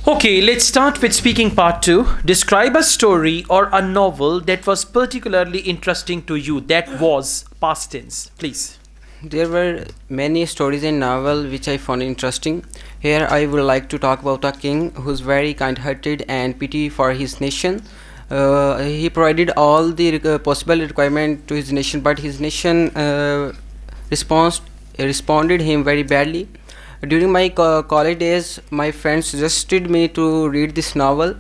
Okay, let's start with speaking part 2. Describe a story or a novel that was particularly interesting to you. That was past tense, please. There were many stories in novel which I found interesting. Here I would like to talk about a king who's very kind-hearted and pity for his nation. He provided all the possible requirement to his nation, but his nation response responded him very badly. During my college days, my friend suggested me to read this novel.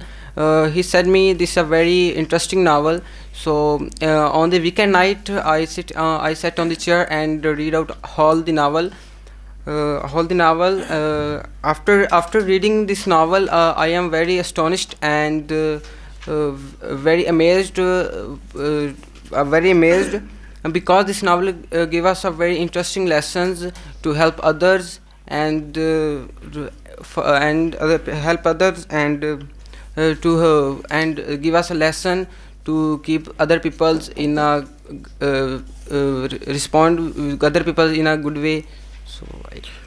He said me this is a very interesting novel. So on the weekend night, I sat on the chair and read out all the novel. After reading this novel, I am very astonished and very amazed. Very amazed, because this novel gave us a very interesting lessons to help others and help others and give us a lesson to keep other people's in a respond with other people in a good way. So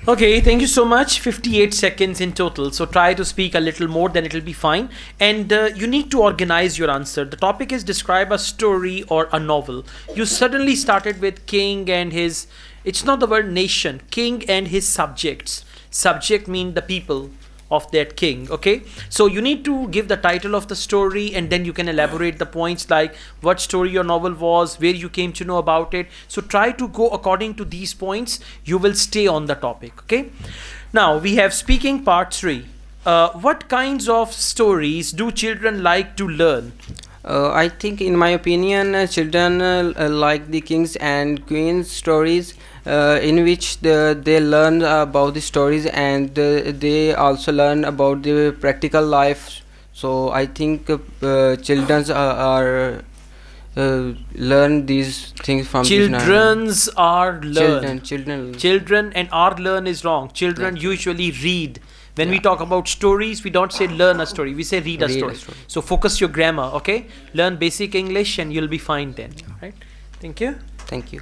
Okay, thank you so much. 58 seconds in total. So try to speak a little more, then it'll be fine. And you need to organize your answer. The topic is describe a story or a novel. You suddenly started with king and his, it's not the word nation, king and his subjects. Subject mean the people of that king. Okay, so you need to give the title of the story and then you can elaborate the points like what story your novel was, where you came to know about it. So try to go according to these points. You will stay on the topic. Okay, now we have speaking part 3. What kinds of stories do children like to learn? I think, in my opinion, children like the kings and queens stories, in which they learn about the stories and they also learn about the practical life. So I think children are learn these things from these Children's are learn. children. And are learn is wrong. Children Yeah. usually read. When we Yeah. talk about stories, we don't say learn a story, we say read a Read a story. story. So focus your grammar, okay? Learn basic English and you'll be fine then. Right? Thank you. Thank you.